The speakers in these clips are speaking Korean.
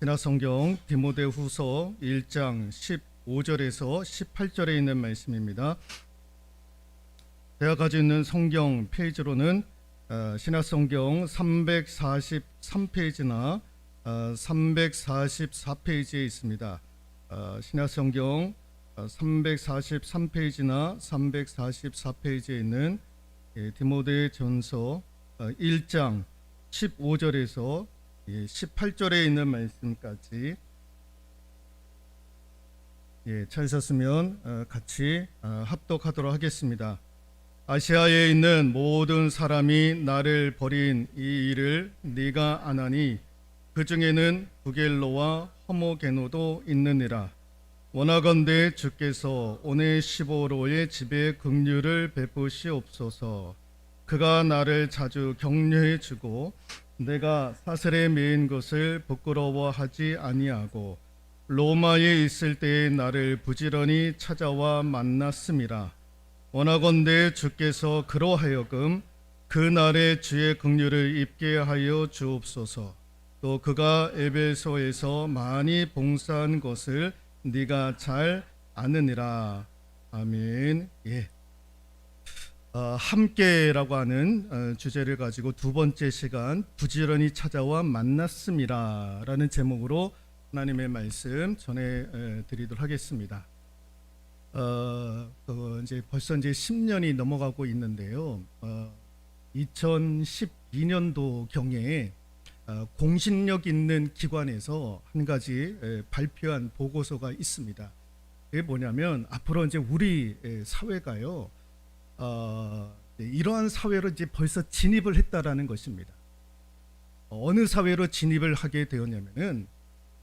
신약성경 디모데후서 1장 15절에서 18절에 있는 말씀입니다. 제가 가지고 있는 성경 페이지로는 신약성경 343페이지나 344페이지에 있습니다. 신약성경 343페이지나 344페이지에 있는 디모데전서 1장 15절에서 18절에 있는 말씀까지 찾으셨으면 같이 합독하도록 하겠습니다. 아시아에 있는 모든 사람이 나를 버린 이 일을 네가 아나니 그 중에는 부겔로와 허모게노도 있느니라. 원하건대 주께서 오네시보로의 집에 긍휼을 베푸시옵소서. 그가 나를 자주 격려해 주고 내가 사슬에 매인 것을 부끄러워하지 아니하고 로마에 있을 때에 나를 부지런히 찾아와 만났음이라. 원하건대 주께서 그로 하여금 그 날에 주의 긍휼을 입게 하여 주옵소서. 또 그가 에베소에서 많이 봉사한 것을 네가 잘 아느니라. 아멘. 함께라고 하는 주제를 가지고 두 번째 시간 부지런히 찾아와 만났음이라 라는 제목으로 하나님의 말씀 전해드리도록 하겠습니다. 이제 벌써 10년이 넘어가고 있는데요. 2012년도 경에 공신력 있는 기관에서 한 가지 발표한 보고서가 있습니다. 이게 뭐냐면 앞으로 이제 우리 사회가요. 이러한 사회로 이제 벌써 진입을 했다라는 것입니다. 어느 사회로 진입을 하게 되었냐면은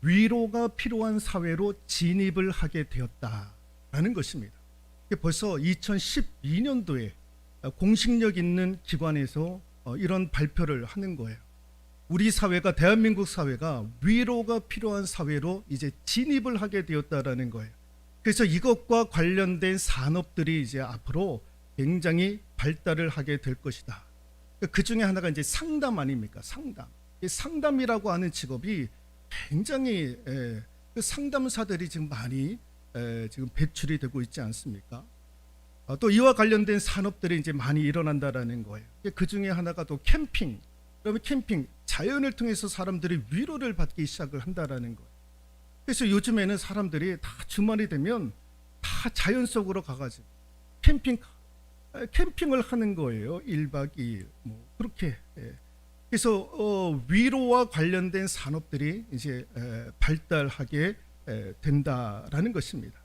위로가 필요한 사회로 진입을 하게 되었다라는 것입니다. 벌써 2012년도에 공식력 있는 기관에서 이런 발표를 하는 거예요. 우리 사회가, 대한민국 사회가 위로가 필요한 사회로 이제 진입을 하게 되었다라는 거예요. 그래서 이것과 관련된 산업들이 이제 앞으로 굉장히 발달을 하게 될 것이다. 그 중에 하나가 이제 상담 아닙니까? 상담. 상담이라고 하는 직업이 굉장히 그 상담사들이 지금 많이 지금 배출이 되고 있지 않습니까? 또 이와 관련된 산업들이 이제 많이 일어난다라는 거예요. 그 중에 하나가 또 캠핑. 그러면 캠핑, 자연을 통해서 사람들이 위로를 받기 시작을 한다라는 거예요. 그래서 요즘에는 사람들이 다 주말이 되면 다 자연 속으로 가가지고 캠핑을 하는 거예요. 1박 2일 그렇게. 그래서 위로와 관련된 산업들이 이제 발달하게 된다라는 것입니다.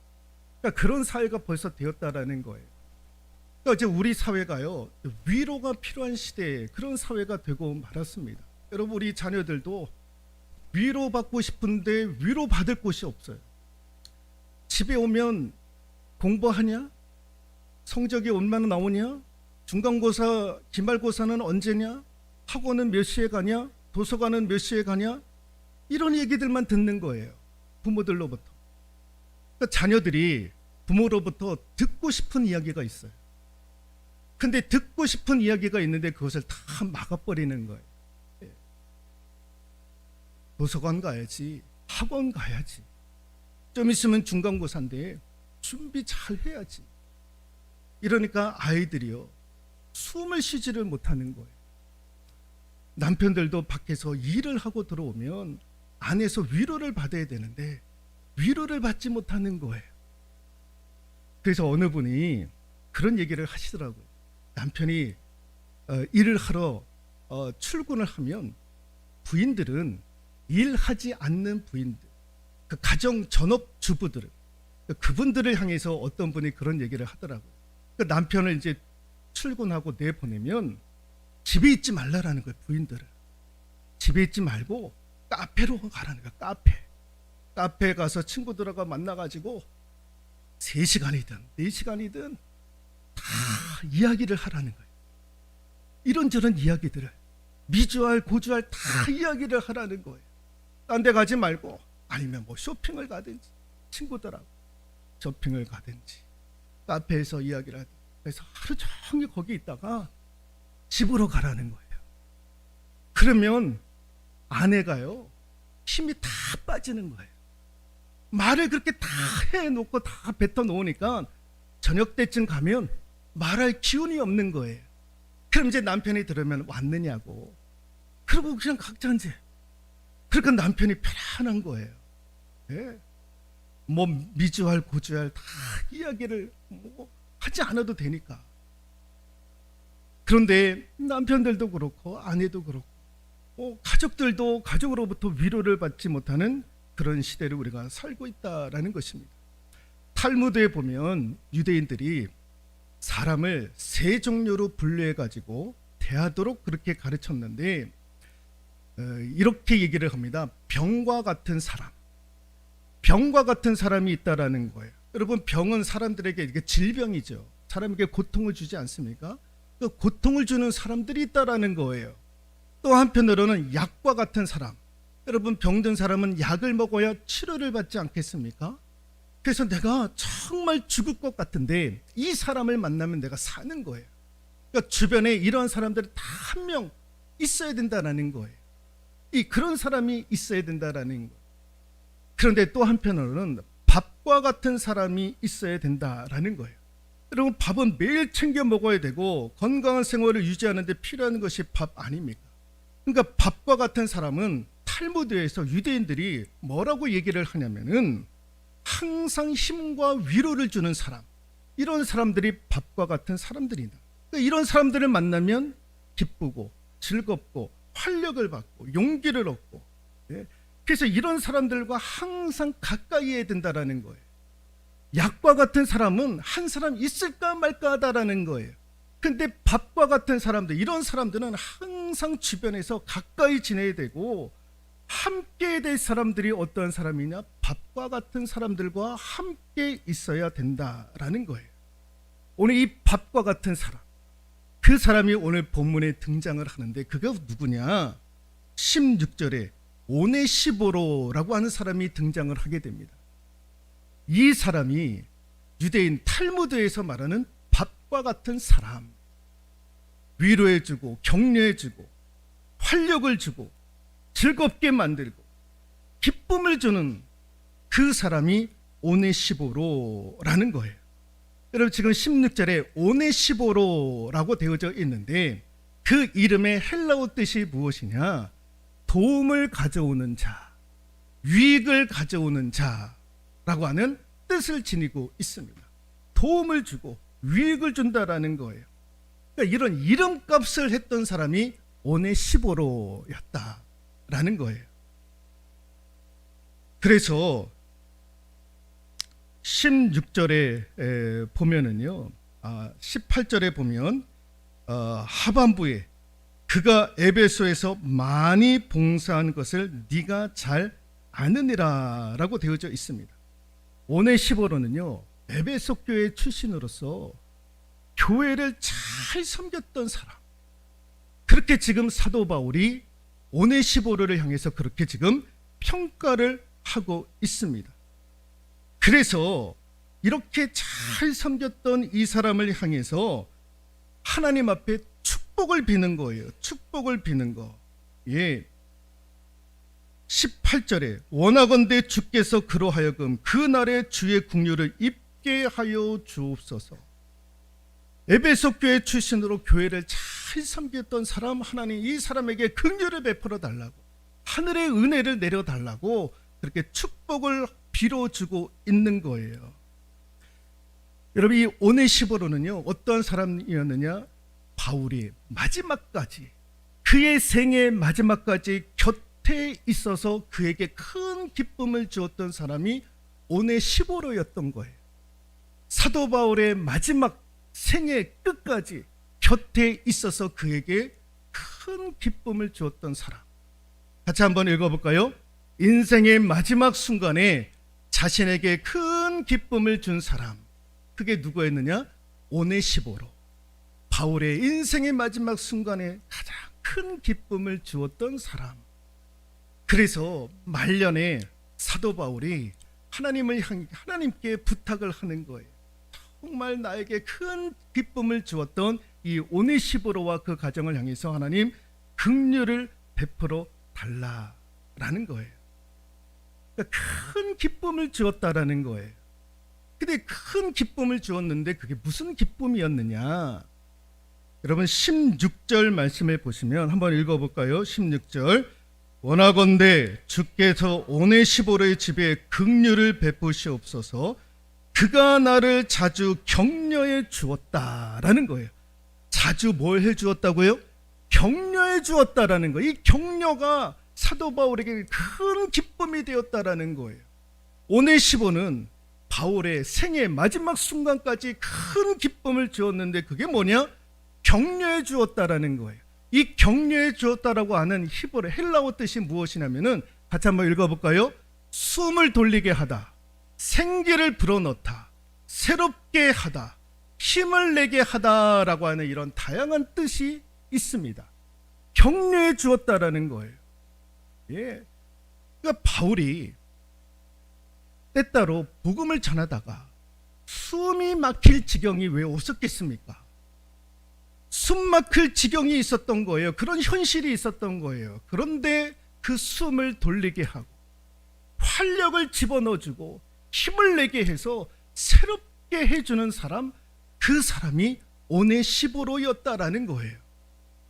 그러니까 그런 사회가 벌써 되었다라는 거예요. 그러니까 이제 우리 사회가요, 위로가 필요한 시대에 그런 사회가 되고 말았습니다. 여러분, 우리 자녀들도 위로받고 싶은데 위로받을 곳이 없어요. 집에 오면 공부하냐? 성적이 얼마나 나오냐? 중간고사, 기말고사는 언제냐? 학원은 몇 시에 가냐? 도서관은 몇 시에 가냐? 이런 얘기들만 듣는 거예요. 부모들로부터. 그러니까 자녀들이 부모로부터 듣고 싶은 이야기가 있어요. 근데 듣고 싶은 이야기가 있는데 그것을 다 막아버리는 거예요. 도서관 가야지, 학원 가야지, 좀 있으면 중간고사인데 준비 잘 해야지. 이러니까 아이들이요, 숨을 쉬지를 못하는 거예요. 남편들도 밖에서 일을 하고 들어오면 안에서 위로를 받아야 되는데 위로를 받지 못하는 거예요. 그래서 어느 분이 그런 얘기를 하시더라고요. 남편이 일을 하러 출근을 하면 부인들은 일하지 않는 부인들, 그 가정 전업 주부들은 그분들을 향해서 어떤 분이 그런 얘기를 하더라고요. 그 남편을 이제 출근하고 내보내면 집에 있지 말라라는 거예요. 부인들을 집에 있지 말고 카페로 가라는 거예요. 카페 가서 친구들하고 만나가지고 3시간이든 4시간이든 다 이야기를 하라는 거예요. 이런저런 이야기들을 미주알 고주알 다 이야기를 하라는 거예요. 딴 데 가지 말고, 아니면 쇼핑을 가든지 친구들하고 쇼핑을 가든지 카페에서 이야기를 하든지. 그래서 하루 종일 거기 있다가 집으로 가라는 거예요. 그러면 아내가요, 힘이 다 빠지는 거예요. 말을 그렇게 다 해놓고 다 뱉어놓으니까 저녁 때쯤 가면 말할 기운이 없는 거예요. 그럼 이제 남편이 들으면 왔느냐고. 그리고 그냥 각자 이제. 그러니까 남편이 편안한 거예요. 예. 뭐 미주알 고주알 다 이야기를 뭐 하지 않아도 되니까. 그런데 남편들도 그렇고 아내도 그렇고 가족들도 가족으로부터 위로를 받지 못하는 그런 시대를 우리가 살고 있다라는 것입니다. 탈무드에 보면 유대인들이 사람을 세 종류로 분류해 가지고 대하도록 그렇게 가르쳤는데 이렇게 얘기를 합니다. 병과 같은 사람, 병과 같은 사람이 있다라는 거예요. 여러분, 병은 사람들에게 이게 질병이죠. 사람에게 고통을 주지 않습니까? 그 고통을 주는 사람들이 있다라는 거예요. 또 한편으로는 약과 같은 사람, 여러분, 병든 사람은 약을 먹어야 치료를 받지 않겠습니까? 그래서 내가 정말 죽을 것 같은데 이 사람을 만나면 내가 사는 거예요. 그러니까 주변에 이런 사람들이 다 한 명 있어야 된다라는 거예요. 그런 사람이 있어야 된다라는 거예요. 그런데 또 한편으로는 밥과 같은 사람이 있어야 된다라는 거예요. 여러분, 밥은 매일 챙겨 먹어야 되고 건강한 생활을 유지하는 데 필요한 것이 밥 아닙니까? 그러니까 밥과 같은 사람은 탈무드에서 유대인들이 뭐라고 얘기를 하냐면은 항상 힘과 위로를 주는 사람, 이런 사람들이 밥과 같은 사람들이다. 그러니까 이런 사람들을 만나면 기쁘고 즐겁고 활력을 받고 용기를 얻고, 그래서 이런 사람들과 항상 가까이 해야 된다라는 거예요. 약과 같은 사람은 한 사람 있을까 말까 하다라는 거예요. 근데 밥과 같은 사람들, 이런 사람들은 항상 주변에서 가까이 지내야 되고 함께 될 사람들이 어떠한 사람이냐? 밥과 같은 사람들과 함께 있어야 된다라는 거예요. 오늘 이 밥과 같은 사람, 그 사람이 오늘 본문에 등장을 하는데 그가 누구냐? 16절에 오네시보로라고 하는 사람이 등장을 하게 됩니다. 이 사람이 유대인 탈무드에서 말하는 밥과 같은 사람, 위로해주고 격려해주고 활력을 주고 즐겁게 만들고 기쁨을 주는 그 사람이 오네시보로라는 거예요. 여러분, 지금 16절에 오네시보로라고 되어져 있는데 그 이름의 헬라어 뜻이 무엇이냐? 도움을 가져오는 자, 유익을 가져오는 자라고 하는 뜻을 지니고 있습니다. 도움을 주고 유익을 준다라는 거예요. 그러니까 이런 이름값을 했던 사람이 오네시보로였다라는 거예요. 그래서 16절에 보면은요, 18절에 보면 하반부에 그가 에베소에서 많이 봉사한 것을 네가 잘 아느니라 라고 되어져 있습니다. 오네시보로는요, 에베소 교회 출신으로서 교회를 잘 섬겼던 사람, 그렇게 지금 사도 바울이 오네시보로를 향해서 그렇게 지금 평가를 하고 있습니다. 그래서 이렇게 잘 섬겼던 이 사람을 향해서 하나님 앞에 축복을 비는 거예요. 축복을 비는 거. 18절에 원하건대 주께서 그로 하여금 그 날에 주의 긍휼을 입게 하여 주옵소서. 에베소 교회 출신으로 교회를 잘 섬겼던 사람, 하나님 이 사람에게 긍휼을 베풀어 달라고, 하늘의 은혜를 내려 달라고 그렇게 축복을 빌어주고 있는 거예요. 여러분, 이 오네시보로는요, 어떤 사람이었느냐? 바울이 마지막까지, 그의 생의 마지막까지 곁에 있어서 그에게 큰 기쁨을 주었던 사람이 오네시보로였던 거예요. 사도 바울의 마지막 생의 끝까지 곁에 있어서 그에게 큰 기쁨을 주었던 사람. 같이 한번 읽어볼까요? 인생의 마지막 순간에 자신에게 큰 기쁨을 준 사람, 그게 누구였느냐? 오네시보로. 바울의 인생의 마지막 순간에 가장 큰 기쁨을 주었던 사람. 그래서 말년에 사도 바울이 하나님께 부탁을 하는 거예요. 정말 나에게 큰 기쁨을 주었던 이 오네시보로와 그 가정을 향해서 하나님 긍휼을 베풀어 달라라는 거예요. 그러니까 큰 기쁨을 주었다라는 거예요. 근데 큰 기쁨을 주었는데 그게 무슨 기쁨이었느냐? 여러분 16절 말씀을 보시면 한번 읽어볼까요? 16절 원하건대 주께서 오네시보르의 집에 긍휼을 베푸시옵소서. 그가 나를 자주 격려해 주었다라는 거예요. 자주 뭘 해 주었다고요? 격려해 주었다라는 거예요. 이 격려가 사도 바울에게 큰 기쁨이 되었다라는 거예요. 오네시보는 바울의 생애 마지막 순간까지 큰 기쁨을 주었는데 그게 뭐냐? 격려해 주었다라는 거예요. 이 격려해 주었다라고 하는 히브리 헬라어 뜻이 무엇이냐면은 같이 한번 읽어볼까요? 숨을 돌리게 하다, 생기를 불어넣다, 새롭게 하다, 힘을 내게 하다라고 하는 이런 다양한 뜻이 있습니다. 격려해 주었다라는 거예요. 예. 그러니까 바울이 때따로 복음을 전하다가 숨이 막힐 지경이 왜 없었겠습니까? 숨 막힐 지경이 있었던 거예요. 그런 현실이 있었던 거예요. 그런데 그 숨을 돌리게 하고 활력을 집어넣어주고 힘을 내게 해서 새롭게 해주는 사람, 그 사람이 오네시보로였다라는 거예요.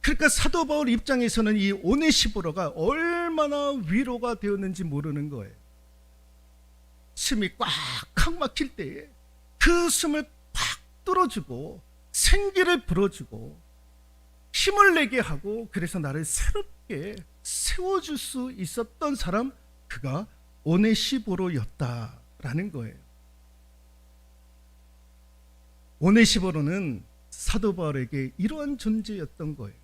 그러니까 사도 바울 입장에서는 이 오네시보로가 얼마나 위로가 되었는지 모르는 거예요. 숨이 꽉 막힐 때에 그 숨을 팍 뚫어주고 생기를 불어주고 힘을 내게 하고 그래서 나를 새롭게 세워줄 수 있었던 사람, 그가 오네시보로였다라는 거예요. 오네시보로는 사도 바울에게 이러한 존재였던 거예요.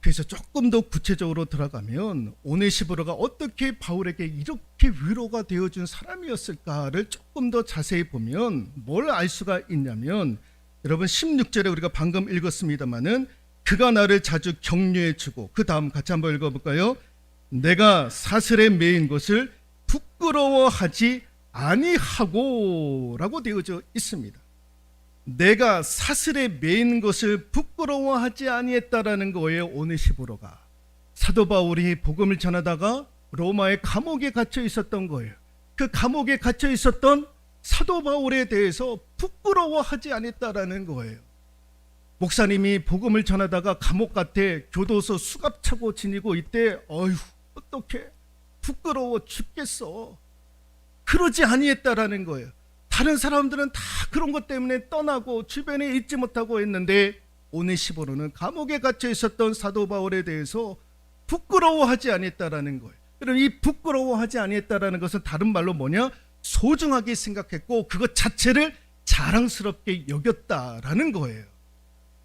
그래서 조금 더 구체적으로 들어가면 오네시보로가 어떻게 바울에게 이렇게 위로가 되어준 사람이었을까를 조금 더 자세히 보면 뭘 알 수가 있냐면, 여러분 16절에 우리가 방금 읽었습니다마는 그가 나를 자주 격려해주고, 그 다음 같이 한번 읽어볼까요? 내가 사슬에 매인 것을 부끄러워하지 아니하고 라고 되어져 있습니다. 내가 사슬에 매인 것을 부끄러워하지 아니했다라는 거예요. 오네시보로가 사도 바울이 복음을 전하다가 로마의 감옥에 갇혀 있었던 거예요. 그 감옥에 갇혀 있었던 사도 바울에 대해서 부끄러워하지 않았다라는 거예요. 목사님이 복음을 전하다가 감옥 gat에 교도소 수갑 차고 지니고 이때 어휴 어떡해 부끄러워 죽겠어, 그러지 아니했다라는 거예요. 다른 사람들은 다 그런 것 때문에 떠나고 주변에 있지 못하고 했는데 오네시보로는 감옥에 갇혀 있었던 사도 바울에 대해서 부끄러워하지 않았다라는 거예요. 여러분 이 부끄러워하지 않았다라는 것은 다른 말로 뭐냐? 소중하게 생각했고 그것 자체를 자랑스럽게 여겼다라는 거예요.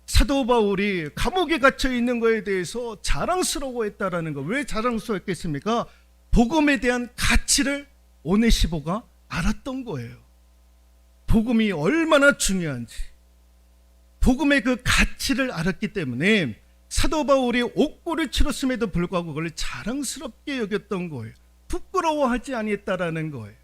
사도 바울이 감옥에 갇혀 있는 거에 대해서 자랑스러워했다라는 거. 왜 자랑스러웠겠습니까? 복음에 대한 가치를 오네시보가 알았던 거예요. 복음이 얼마나 중요한지, 복음의 그 가치를 알았기 때문에 사도 바울이 옥고를 치렀음에도 불구하고 그걸 자랑스럽게 여겼던 거예요. 부끄러워하지 아니했다라는 거예요.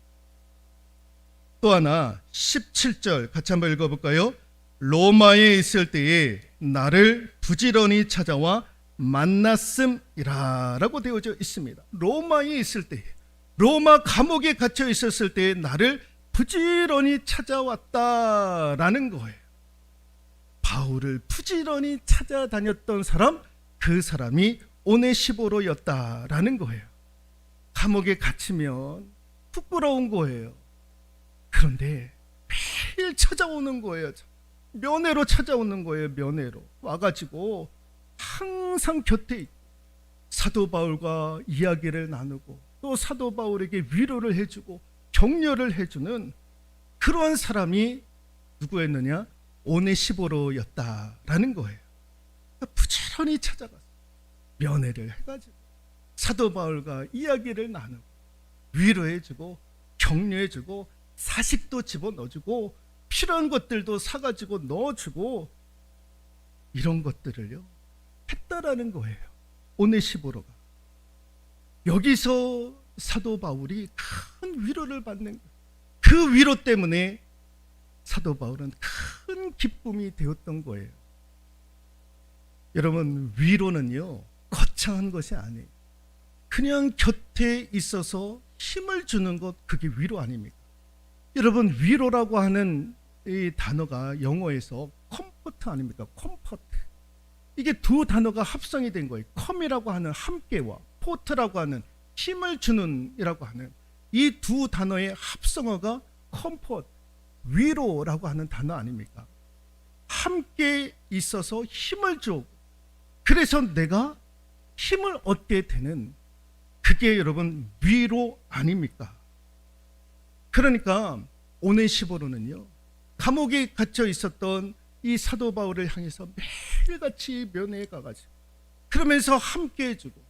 또 하나 17절 같이 한번 읽어볼까요? 로마에 있을 때에 나를 부지런히 찾아와 만났음이라 라고 되어져 있습니다. 로마에 있을 때, 로마 감옥에 갇혀 있었을 때에 나를 부지런히 찾아왔다라는 거예요. 바울을 부지런히 찾아다녔던 사람, 그 사람이 오네시보로였다라는 거예요. 감옥에 갇히면 부끄러운 거예요. 그런데 매일 찾아오는 거예요. 면회로 찾아오는 거예요. 면회로 와가지고 항상 곁에 있고 사도 바울과 이야기를 나누고 또 사도 바울에게 위로를 해주고 격려를 해주는 그러한 사람이 누구였느냐? 오네시보로였다라는 거예요. 부지런히 찾아가서 면회를 해가지고 사도 바울과 이야기를 나누고 위로해주고 격려해주고 사식도 집어넣어주고 필요한 것들도 사가지고 넣어주고 이런 것들을요 했다라는 거예요. 오네시보로가. 여기서 사도 바울이 큰 위로를 받는 거예요. 그 위로 때문에 사도 바울은 큰 기쁨이 되었던 거예요. 여러분 위로는요 거창한 것이 아니에요. 그냥 곁에 있어서 힘을 주는 것, 그게 위로 아닙니까? 여러분, 위로라고 하는 이 단어가 영어에서 컴포트 아닙니까? 컴포트. 이게 두 단어가 합성이 된 거예요. 컴이라고 하는 함께와 포트라고 하는 힘을 주는 이라고 하는 이 두 단어의 합성어가 컴포트, 위로라고 하는 단어 아닙니까? 함께 있어서 힘을 줘. 그래서 내가 힘을 얻게 되는, 그게 여러분 위로 아닙니까? 그러니까 오네시보로는요, 감옥에 갇혀 있었던 이 사도 바울을 향해서 매일같이 면회에 가가지고 그러면서 함께 해주고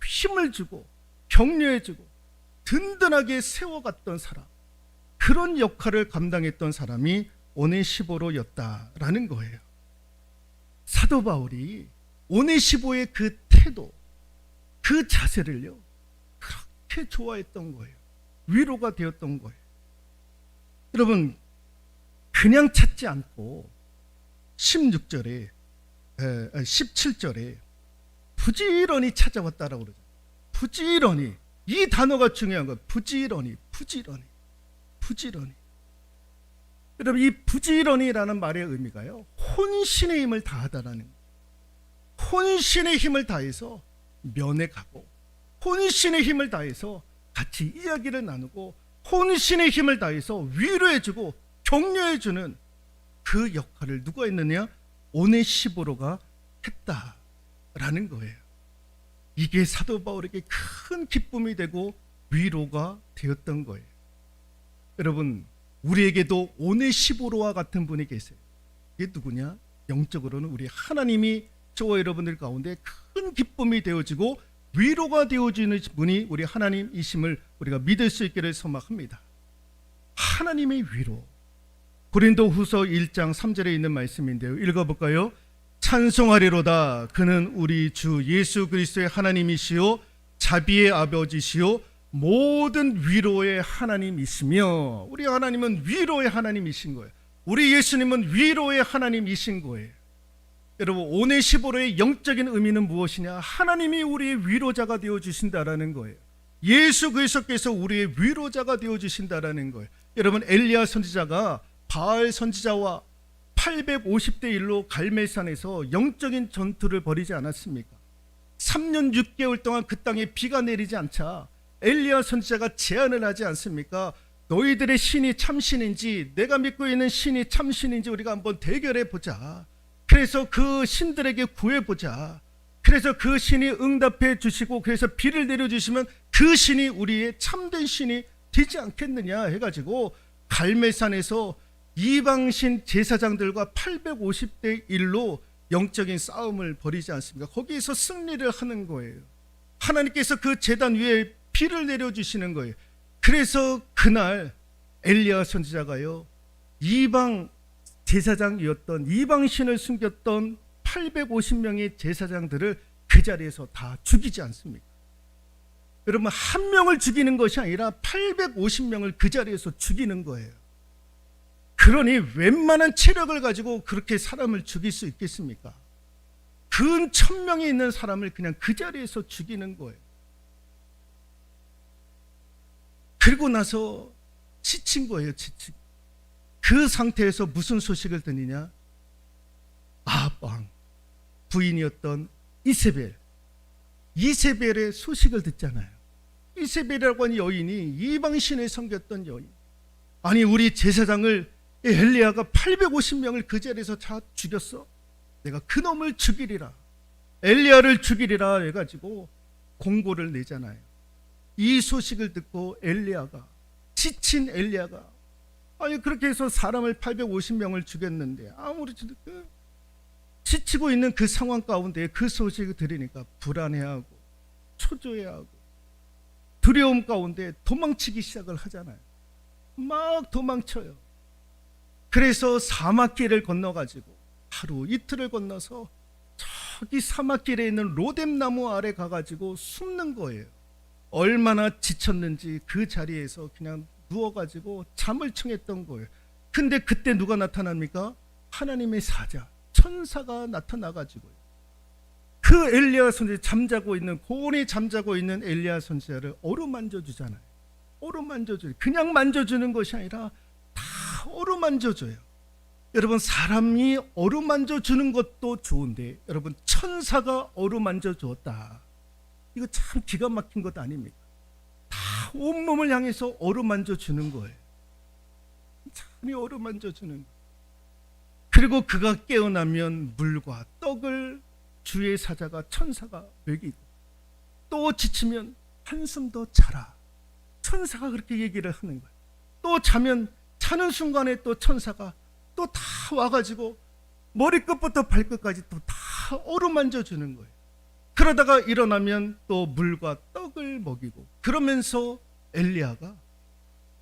힘을 주고 격려해주고 든든하게 세워갔던 사람, 그런 역할을 감당했던 사람이 오네시보로였다라는 거예요. 사도 바울이 오네시보의 그 태도, 그 자세를요, 그렇게 좋아했던 거예요. 위로가 되었던 거예요. 여러분, 그냥 찾지 않고 16절에 17절에 부지런히 찾아왔다라고 그러죠. 부지런히. 이 단어가 중요한 거예요. 부지런히. 여러분, 이 부지런히라는 말의 의미가요, 혼신의 힘을 다하다라는 거예요. 혼신의 힘을 다해서 면회 가고, 혼신의 힘을 다해서 같이 이야기를 나누고, 혼신의 힘을 다해서 위로해주고 격려해주는 그 역할을 누가 했느냐? 오네시보로가 했다라는 거예요. 이게 사도 바울에게 큰 기쁨이 되고 위로가 되었던 거예요. 여러분, 우리에게도 오네시보로와 같은 분이 계세요. 이게 누구냐? 영적으로는 우리 하나님이 저와 여러분들 가운데 큰 기쁨이 되어지고 위로가 되어지는 분이 우리 하나님이심을 우리가 믿을 수 있기를 소망합니다. 하나님의 위로. 고린도후서 1장 3절에 있는 말씀인데요, 읽어볼까요? 찬송하리로다. 그는 우리 주 예수 그리스도의 하나님이시요 자비의 아버지시요 모든 위로의 하나님이시며, 우리 하나님은 위로의 하나님이신 거예요. 우리 예수님은 위로의 하나님이신 거예요. 여러분, 오네시보로의 영적인 의미는 무엇이냐? 하나님이 우리의 위로자가 되어주신다라는 거예요. 예수 그리스도께서 우리의 위로자가 되어주신다라는 거예요. 여러분, 엘리야 선지자가 바알 선지자와 850대 1로 갈멜산에서 영적인 전투를 벌이지 않았습니까? 3년 6개월 동안 그 땅에 비가 내리지 않자 엘리야 선지자가 제안을 하지 않습니까? 너희들의 신이 참신인지 내가 믿고 있는 신이 참신인지 우리가 한번 대결해 보자. 그래서 그 신들에게 구해보자. 그래서 그 신이 응답해 주시고 그래서 비를 내려주시면 그 신이 우리의 참된 신이 되지 않겠느냐 해가지고 갈멜산에서 이방신 제사장들과 850대 1로 영적인 싸움을 벌이지 않습니까? 거기에서 승리를 하는 거예요. 하나님께서 그 제단 위에 비를 내려주시는 거예요. 그래서 그날 엘리야 선지자가요, 이방 제사장이었던, 이방신을 숨겼던 850명의 제사장들을 그 자리에서 다 죽이지 않습니까? 여러분, 한 명을 죽이는 것이 아니라 850명을 그 자리에서 죽이는 거예요. 그러니 웬만한 체력을 가지고 그렇게 사람을 죽일 수 있겠습니까? 근 1000명이 있는 사람을 그냥 그 자리에서 죽이는 거예요. 그리고 나서 지친 거예요. 지친. 그 상태에서 무슨 소식을 듣느냐? 아합 왕 부인이었던 이세벨의 소식을 듣잖아요. 이세벨이라고 하는 여인이 이방신을 섬겼던 여인. 아니, 우리 제사장을 엘리야가 850명을 그 자리에서 다 죽였어. 내가 그놈을 죽이리라, 엘리야를 죽이리라 해가지고 공고를 내잖아요. 이 소식을 듣고 지친 엘리야가, 아니 그렇게 해서 사람을 850명을 죽였는데 아무리 지치고 있는 그 상황 가운데 그 소식을 들으니까 불안해하고 초조해하고 두려움 가운데 도망치기 시작을 하잖아요. 막 도망쳐요. 그래서 사막길을 건너가지고 하루 이틀을 건너서 저기 사막길에 있는 로뎀나무 아래 가가지고 숨는 거예요. 얼마나 지쳤는지 그 자리에서 그냥 누워가지고 잠을 청했던 거예요. 근데 그때 누가 나타납니까? 하나님의 사자, 천사가 나타나가지고요, 그 엘리야 선지자 잠자고 있는 고온이 잠자고 있는 엘리야 선지자를 어루만져 주잖아요. 어루만져줘요. 그냥 만져주는 것이 아니라 다 어루만져줘요. 여러분, 사람이 어루만져주는 것도 좋은데 여러분, 천사가 어루만져 주었다. 이거 참 기가 막힌 것 아닙니까? 다 온몸을 향해서 어루만져 주는 거예요. 참 어루만져 주는 거예요. 그리고 그가 깨어나면 물과 떡을 주의 사자가 천사가 먹이고, 또 지치면 한숨 더 자라. 천사가 그렇게 얘기를 하는 거예요. 또 자는 순간에 또 천사가 또 다 와가지고 머리끝부터 발끝까지 또 다 어루만져 주는 거예요. 그러다가 일어나면 또 물과 떡을 먹이고, 그러면서 엘리야가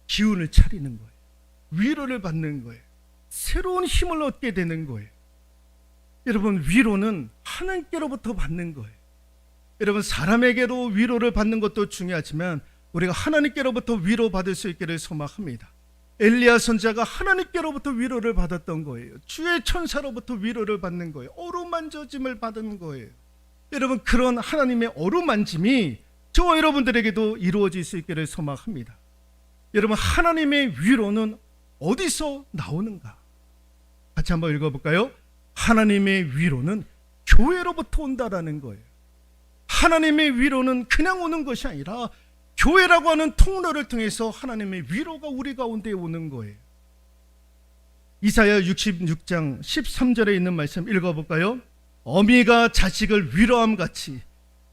기운을 차리는 거예요. 위로를 받는 거예요. 새로운 힘을 얻게 되는 거예요. 여러분, 위로는 하나님께로부터 받는 거예요. 여러분, 사람에게로 위로를 받는 것도 중요하지만 우리가 하나님께로부터 위로받을 수 있기를 소망합니다. 엘리야 선지자가 하나님께로부터 위로를 받았던 거예요. 주의 천사로부터 위로를 받는 거예요. 어루만져짐을 받은 거예요. 여러분, 그런 하나님의 어루만짐이 저와 여러분들에게도 이루어질 수 있기를 소망합니다. 여러분, 하나님의 위로는 어디서 나오는가? 같이 한번 읽어볼까요? 하나님의 위로는 교회로부터 온다라는 거예요. 하나님의 위로는 그냥 오는 것이 아니라 교회라고 하는 통로를 통해서 하나님의 위로가 우리 가운데 오는 거예요. 이사야 66장 13절에 있는 말씀 읽어볼까요? 어미가 자식을 위로함 같이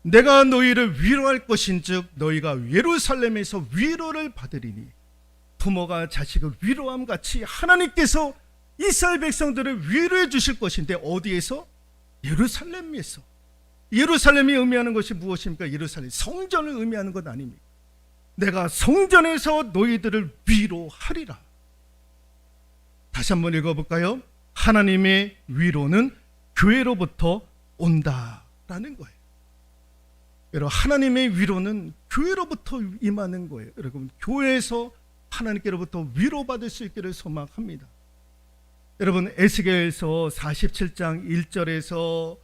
내가 너희를 위로할 것인즉 너희가 예루살렘에서 위로를 받으리니, 부모가 자식을 위로함 같이 하나님께서 이스라엘 백성들을 위로해 주실 것인데, 어디에서? 예루살렘에서. 예루살렘이 의미하는 것이 무엇입니까? 예루살렘 성전을 의미하는 것 아닙니까? 내가 성전에서 너희들을 위로하리라. 다시 한번 읽어볼까요? 하나님의 위로는 교회로부터 온다라는 거예요. 여러분, 하나님의 위로는 교회로부터 임하는 거예요. 여러분, 교회에서 하나님께로부터 위로받을 수 있기를 소망합니다. 여러분, 에스겔서 47장 1절에서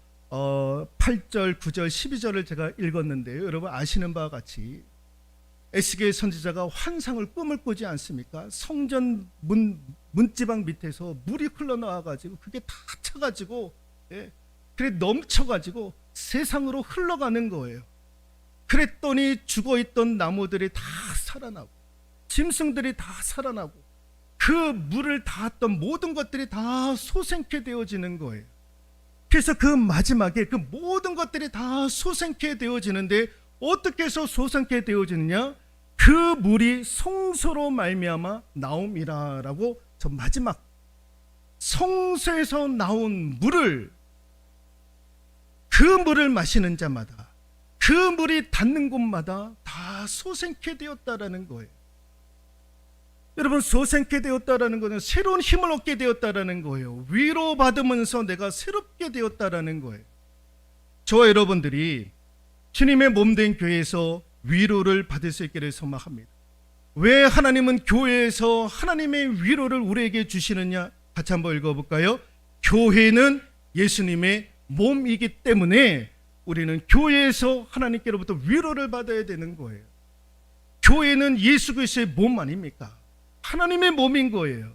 8절, 9절, 12절을 제가 읽었는데요. 여러분 아시는 바와 같이 에스겔 선지자가 환상을 꿈을 꾸지 않습니까? 성전 문지방 밑에서 물이 흘러나와가지고 그게 다 차가지고, 그래 넘쳐가지고 세상으로 흘러가는 거예요. 그랬더니 죽어있던 나무들이 다 살아나고 짐승들이 다 살아나고 그 물을 닿았던 모든 것들이 다 소생케 되어지는 거예요. 그래서 그 마지막에 그 모든 것들이 다 소생케 되어지는데, 어떻게 해서 소생케 되어지느냐? 그 물이 성소로 말미암아 나옴이라라고, 저 마지막 성소에서 나온 물을, 그 물을 마시는 자마다, 그 물이 닿는 곳마다 다 소생케 되었다라는 거예요. 여러분, 소생케 되었다라는 것은 새로운 힘을 얻게 되었다라는 거예요. 위로받으면서 내가 새롭게 되었다라는 거예요. 저와 여러분들이 주님의 몸된 교회에서 위로를 받을 수 있기를 소망합니다. 왜 하나님은 교회에서 하나님의 위로를 우리에게 주시느냐? 같이 한번 읽어볼까요? 교회는 예수님의 몸이기 때문에 우리는 교회에서 하나님께로부터 위로를 받아야 되는 거예요. 교회는 예수 그리스도의 몸 아닙니까? 하나님의 몸인 거예요.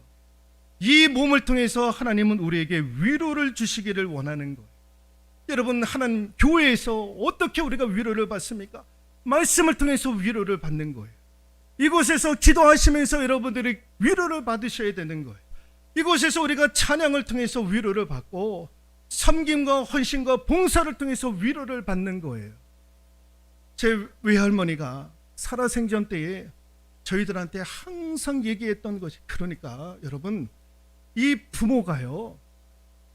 이 몸을 통해서 하나님은 우리에게 위로를 주시기를 원하는 거예요. 여러분, 하나님 교회에서 어떻게 우리가 위로를 받습니까? 말씀을 통해서 위로를 받는 거예요. 이곳에서 기도하시면서 여러분들이 위로를 받으셔야 되는 거예요. 이곳에서 우리가 찬양을 통해서 위로를 받고 섬김과 헌신과 봉사를 통해서 위로를 받는 거예요. 제 외할머니가 살아생전 때에 저희들한테 항상 얘기했던 것이, 그러니까 여러분, 이 부모가요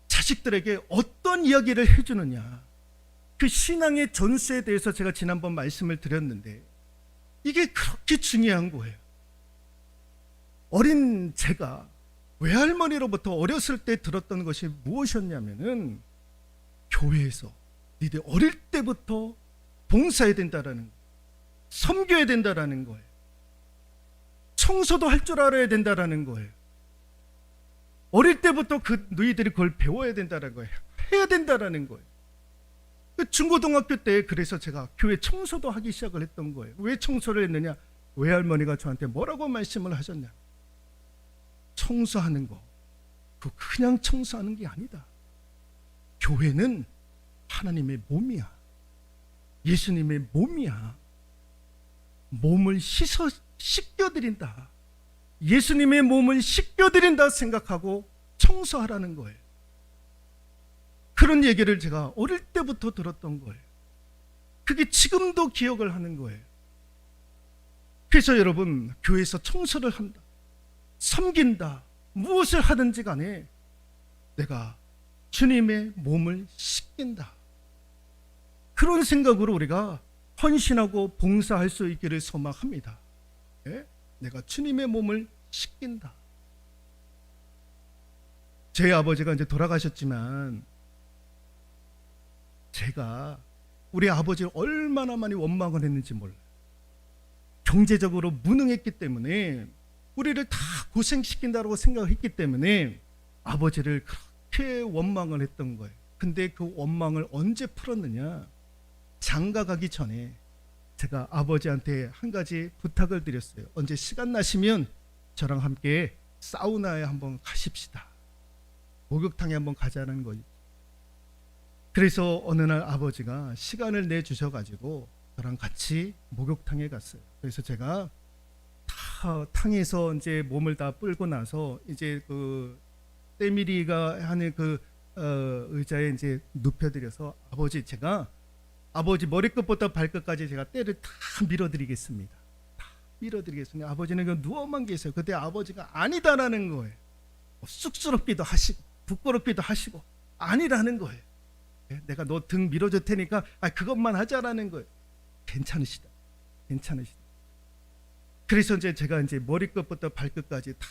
자식들에게 어떤 이야기를 해주느냐, 그 신앙의 전수에 대해서 제가 지난번 말씀을 드렸는데 이게 그렇게 중요한 거예요. 어린 제가 외할머니로부터 어렸을 때 들었던 것이 무엇이었냐면은, 교회에서 니들 어릴 때부터 봉사해야 된다라는 거예요. 섬겨야 된다라는 거예요. 청소도 할 줄 알아야 된다라는 거예요. 어릴 때부터 너희들이 그걸 배워야 된다는 거예요. 해야 된다라는 거예요. 중고등학교 때 그래서 제가 교회 청소도 하기 시작을 했던 거예요. 왜 청소를 했느냐? 외할머니가 저한테 뭐라고 말씀을 하셨냐? 청소하는 거, 그 그냥 청소하는 게 아니다. 교회는 하나님의 몸이야. 예수님의 몸이야. 몸을 씻겨드린다. 예수님의 몸을 씻겨드린다 생각하고 청소하라는 거예요. 그런 얘기를 제가 어릴 때부터 들었던 거예요. 그게 지금도 기억을 하는 거예요. 그래서 여러분, 교회에서 청소를 한다, 섬긴다, 무엇을 하든지 간에 내가 주님의 몸을 씻긴다, 그런 생각으로 우리가 헌신하고 봉사할 수 있기를 소망합니다. 예? 내가 주님의 몸을 씻긴다. 제 아버지가 이제 돌아가셨지만 제가 우리 아버지를 얼마나 많이 원망을 했는지 몰라요. 경제적으로 무능했기 때문에, 우리를 다 고생시킨다고 생각했기 때문에 아버지를 그렇게 원망을 했던 거예요. 근데 그 원망을 언제 풀었느냐? 장가 가기 전에 제가 아버지한테 한 가지 부탁을 드렸어요. 언제 시간 나시면 저랑 함께 사우나에 한번 가십시다. 목욕탕에 한번 가자는 거예요. 그래서 어느 날 아버지가 시간을 내주셔가지고 저랑 같이 목욕탕에 갔어요. 그래서 제가 탕에서 이제 몸을 다 불고 나서 이제 그 때밀이가 하는 그 의자에 이제 눕혀드려서 제가 아버지 머리끝부터 발끝까지 제가 때를 다 밀어드리겠습니다. 다 밀어드리겠습니다. 아버지는 그 누워만 계세요. 그때 아버지가 아니다라는 거예요. 쑥스럽기도 하시고 부끄럽기도 하시고 아니라는 거예요. 내가 너 등 밀어줄 테니까 그것만 하자라는 거예요. 괜찮으시다. 그래서 이제 제가 이제 머리끝부터 발끝까지 다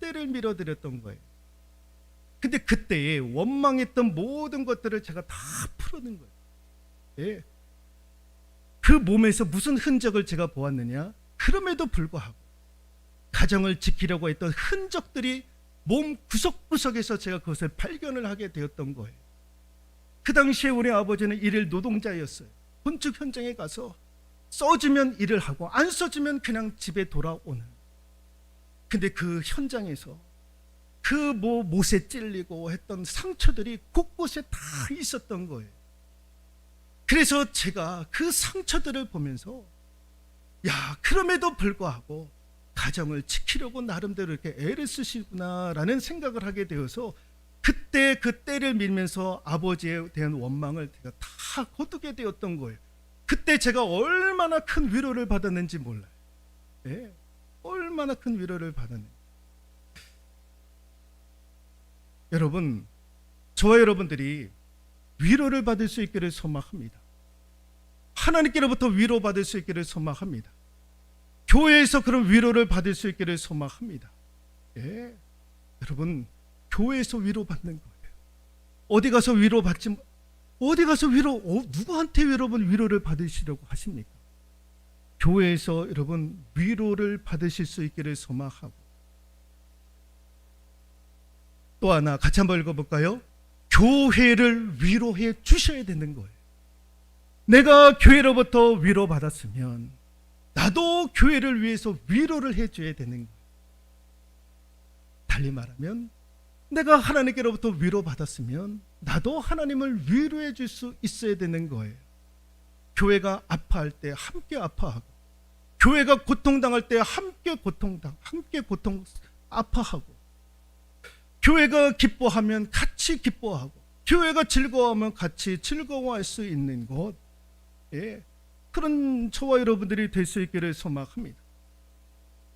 때를 밀어드렸던 거예요. 근데 그때에 원망했던 모든 것들을 제가 다 풀어낸 거예요. 예. 그 몸에서 무슨 흔적을 제가 보았느냐? 그럼에도 불구하고 가정을 지키려고 했던 흔적들이 몸 구석구석에서 제가 그것을 발견을 하게 되었던 거예요. 그 당시에 우리 아버지는 일일 노동자였어요. 건축 현장에 가서 써주면 일을 하고 안 써주면 그냥 집에 돌아오는. 근데 그 현장에서 그 못에 찔리고 했던 상처들이 곳곳에 다 있었던 거예요. 그래서 제가 그 상처들을 보면서 그럼에도 불구하고 가정을 지키려고 나름대로 이렇게 애를 쓰시구나라는 생각을 하게 되어서 그때 그 때를 밀면서 아버지에 대한 원망을 제가 다 거두게 되었던 거예요. 그때 제가 얼마나 큰 위로를 받았는지 몰라요. 예, 얼마나 큰 위로를 받았는지. 여러분, 저와 여러분들이 위로를 받을 수 있기를 소망합니다. 하나님께로부터 위로받을 수 있기를 소망합니다. 교회에서 그런 위로를 받을 수 있기를 소망합니다. 예, 여러분, 교회에서 위로받는 거예요. 어디 가서 누구한테 여러분 위로를 받으시려고 하십니까? 교회에서 여러분 위로를 받으실 수 있기를 소망하고, 또 하나 같이 한번 읽어볼까요? 교회를 위로해 주셔야 되는 거예요. 내가 교회로부터 위로받았으면 나도 교회를 위해서 위로를 해줘야 되는 거예요. 달리 말하면 내가 하나님께로부터 위로받았으면 나도 하나님을 위로해 줄 수 있어야 되는 거예요. 교회가 아파할 때 함께 아파하고, 교회가 고통당할 때 함께 아파하고, 교회가 기뻐하면 같이 기뻐하고, 교회가 즐거워하면 같이 즐거워할 수 있는 곳, 그런 저와 여러분들이 될 수 있기를 소망합니다.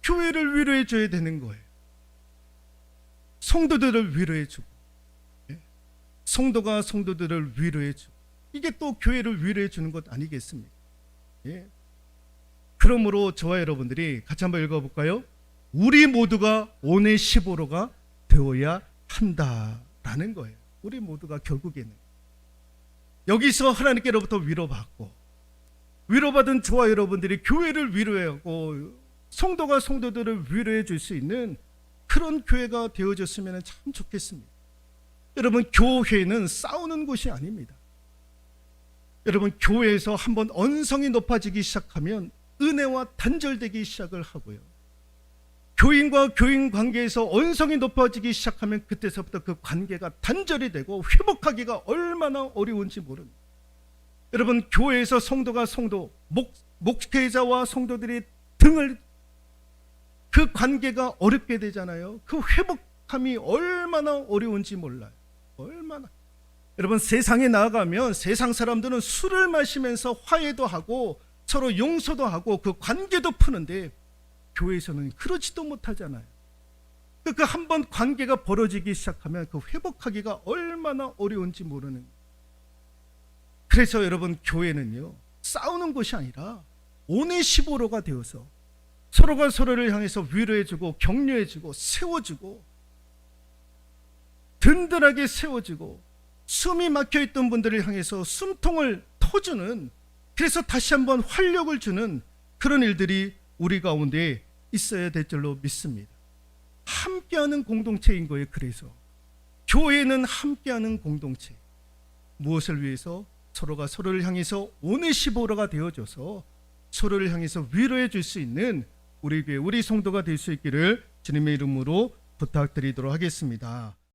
교회를 위로해 줘야 되는 거예요. 성도들을 위로해 주고, 성도가 성도들을 위로해 주고, 이게 또 교회를 위로해 주는 것 아니겠습니까? 그러므로 저와 여러분들이 같이 한번 읽어볼까요? 우리 모두가 오네시보로가 되어야 한다라는 거예요. 우리 모두가 결국에는 여기서 하나님께로부터 위로받고, 위로받은 저와 여러분들이 교회를 위로하고 성도가 성도들을 위로해 줄 수 있는 그런 교회가 되어졌으면 참 좋겠습니다. 여러분, 교회는 싸우는 곳이 아닙니다. 여러분, 교회에서 한번 언성이 높아지기 시작하면 은혜와 단절되기 시작을 하고요. 교인과 교인 관계에서 언성이 높아지기 시작하면 그때서부터 그 관계가 단절이 되고 회복하기가 얼마나 어려운지 모릅니다. 여러분, 교회에서 성도가 목회자와 성도들이 등을 그 관계가 어렵게 되잖아요. 그 회복함이 얼마나 어려운지 몰라요. 얼마나. 여러분, 세상에 나아가면 세상 사람들은 술을 마시면서 화해도 하고 서로 용서도 하고 그 관계도 푸는데 교회에서는 그러지도 못하잖아요. 그 한 번 관계가 벌어지기 시작하면 그 회복하기가 얼마나 어려운지 모르는. 그래서 여러분, 교회는요, 싸우는 것이 아니라 오네시보로가 되어서 서로가 서로를 향해서 위로해주고 격려해주고 세워주고 든든하게 세워주고 숨이 막혀있던 분들을 향해서 숨통을 터주는, 그래서 다시 한번 활력을 주는 그런 일들이 우리 가운데 있어야 될 줄로 믿습니다. 함께하는 공동체인 거예요. 그래서 교회는 함께하는 공동체. 무엇을 위해서? 서로가 서로를 향해서 오네시보로가 되어줘서 서로를 향해서 위로해 줄 수 있는 우리 교회, 우리 성도가 될 수 있기를 주님의 이름으로 부탁드리도록 하겠습니다.